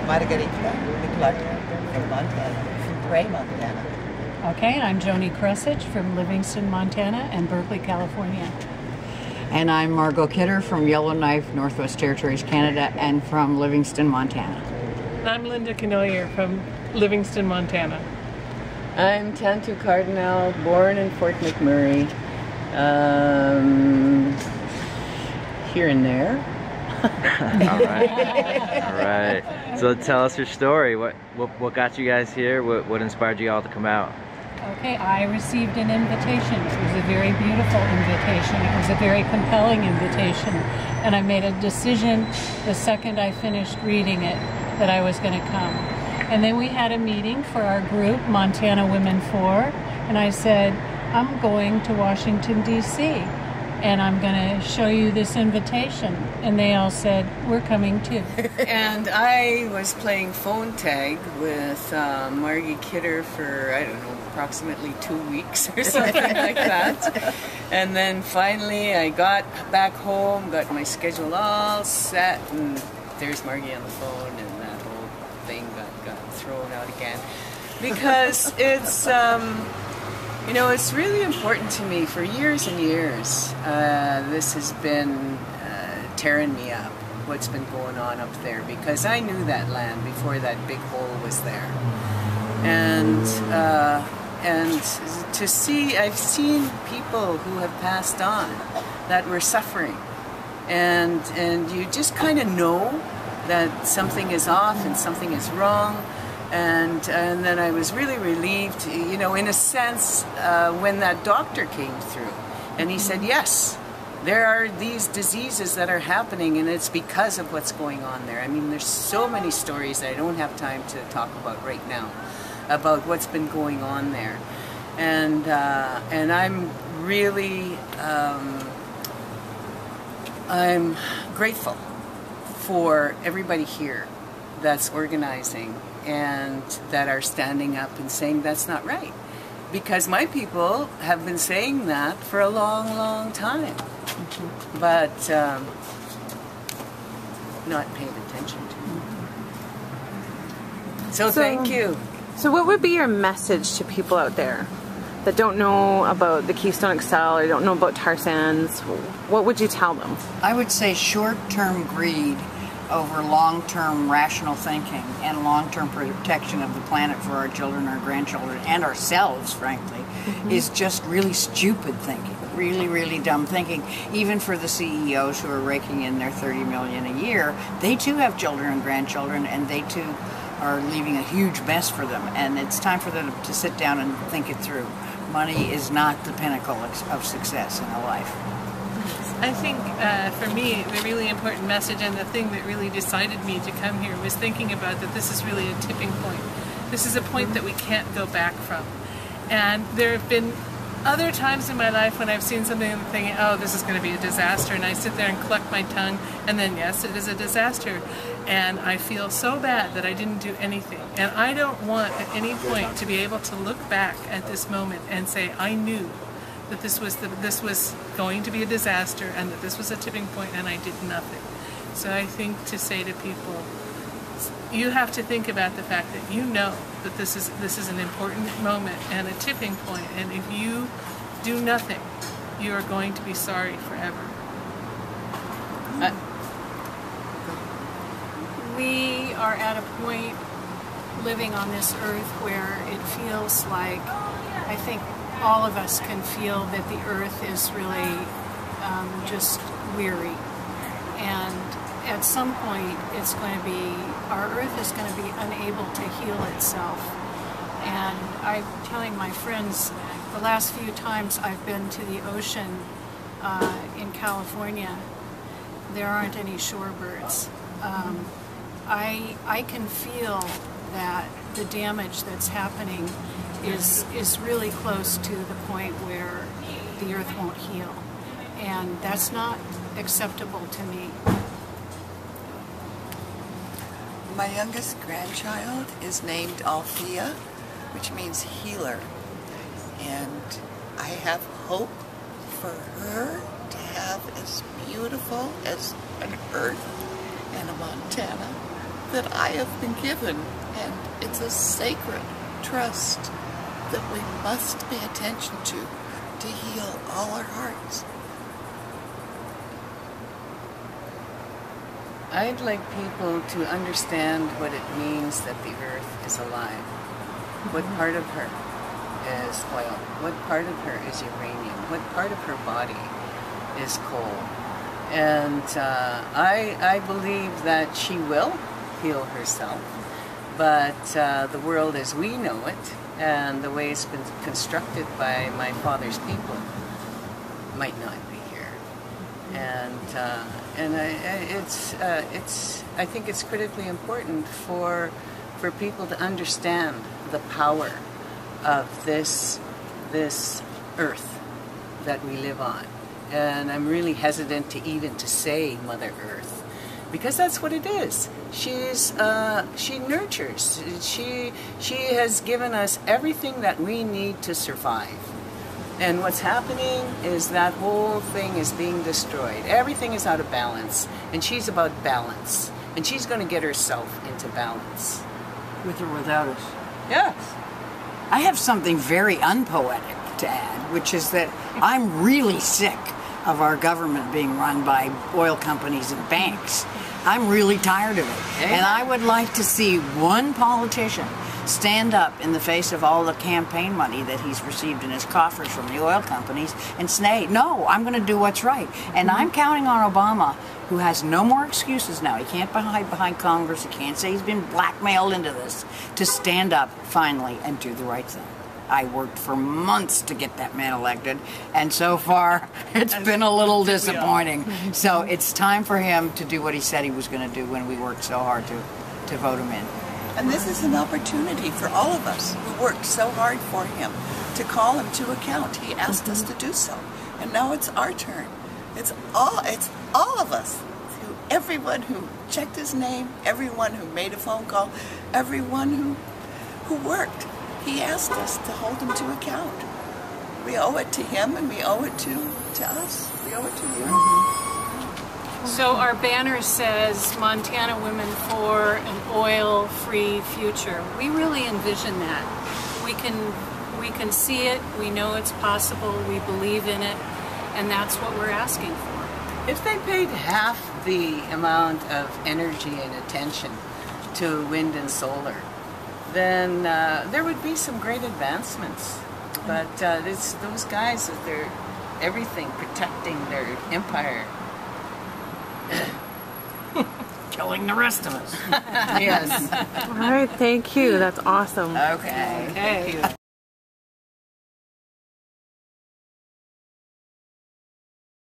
Margarita McLarty from Montana, from Bray, Montana. Okay, and I'm Joanie Kresich from Livingston, Montana, and Berkeley, California. And I'm Margot Kidder from Yellowknife, Northwest Territories, Canada, and from Livingston, Montana. I'm Kenoyer from Livingston, Montana. I'm Tantoo Cardinal, born in Fort McMurray. Here and there. All right. So tell us your story. What got you guys here? What inspired you all to come out? Okay, I received an invitation. It was a very beautiful invitation. It was a very compelling invitation. And I made a decision the second I finished reading it that I was going to come. And then we had a meeting for our group, Montana Women For, and I said, I'm going to Washington, D.C., and I'm going to show you this invitation. And they all said, we're coming too. And I was playing phone tag with Margot Kidder for, I don't know, approximately 2 weeks or something like that. And then finally I got back home, got my schedule all set, and there's Margie on the phone, and that whole thing got thrown out again. Because it's, you know, it's really important to me. For years and years, this has been tearing me up, what's been going on up there, because I knew that land before that big hole was there. And to see, I've seen people who have passed on that were suffering. And you just kind of know that something is off and something is wrong. And then I was really relieved, you know, in a sense, when that doctor came through. And he said, yes, there are these diseases that are happening, and it's because of what's going on there. I mean, there's so many stories that I don't have time to talk about right now, about what's been going on there. And I'm really, I'm grateful for everybody here that's organizing and that are standing up and saying that's not right. Because my people have been saying that for a long, long time, but not paid attention to. So thank you. So what would be your message to people out there that don't know about the Keystone XL or don't know about tar sands? What would you tell them? I would say short-term greed over long-term rational thinking and long-term protection of the planet for our children, our grandchildren, and ourselves, frankly, is just really stupid thinking. Really, really dumb thinking. Even for the CEOs who are raking in their $30 million a year, they too have children and grandchildren, and they too are leaving a huge mess for them. And it's time for them to sit down and think it through. Money is not the pinnacle of success in a life. I think for me, the really important message and the thing that really decided me to come here was thinking about that this is really a tipping point. This is a point that we can't go back from. And there have been other times in my life when I've seen something and thinking, oh, this is going to be a disaster, and I sit there and collect my tongue, and then yes, it is a disaster. And I feel so bad that I didn't do anything. And I don't want at any point to be able to look back at this moment and say, I knew that this was going to be a disaster and that this was a tipping point and I did nothing. So I think to say to people, you have to think about the fact that you know that this is an important moment and a tipping point, and if you do nothing, you are going to be sorry forever. We are at a point living on this earth where it feels like, I think all of us can feel that the earth is really just weary. And at some point it's going to be, our earth is going to be unable to heal itself. And I'm telling my friends, the last few times I've been to the ocean in California, there aren't any shorebirds. I can feel that the damage that's happening is really close to the point where the earth won't heal. And that's not acceptable to me. My youngest grandchild is named Althea, which means healer. And I have hope for her to have as beautiful as an earth and a Montana that I have been given, and it's a sacred trust that we must pay attention to heal all our hearts. I'd like people to understand what it means that the earth is alive. What part of her is oil? What part of her is uranium? What part of her body is coal? And I believe that she will heal herself, but the world as we know it and the way it's been constructed by my father's people might not be here. And I think it's critically important for people to understand the power of this earth that we live on. And I'm really hesitant to even to say Mother Earth, because that's what it is. She nurtures. She has given us everything that we need to survive. And what's happening is that whole thing is being destroyed. Everything is out of balance, and she's about balance. And she's going to get herself into balance. With or without us. Yes. I have something very unpoetic to add, which is that I'm really sick of our government being run by oil companies and banks. I'm really tired of it. And I would like to see one politician stand up in the face of all the campaign money that he's received in his coffers from the oil companies and say, no, I'm going to do what's right. And I'm counting on Obama, who has no more excuses now. He can't hide behind Congress. He can't say he's been blackmailed into this, to stand up finally and do the right thing. I worked for months to get that man elected, and so far it's been a little disappointing. So it's time for him to do what he said he was going to do when we worked so hard to vote him in. And this is an opportunity for all of us who worked so hard for him to call him to account. He asked us to do so, and now it's our turn. It's all of us. Everyone who checked his name, everyone who made a phone call, everyone who worked. He asked us to hold him to account. We owe it to him, and we owe it to us. We owe it to the earth. So our banner says Montana Women for an Oil-Free Future. We really envision that. We can see it, we know it's possible, we believe in it, and that's what we're asking for. If they paid half the amount of energy and attention to wind and solar, then there would be some great advancements. But it's those guys that they're everything, protecting their empire. Killing the rest of us. Yes. All right, thank you. That's awesome. Okay. Thank you.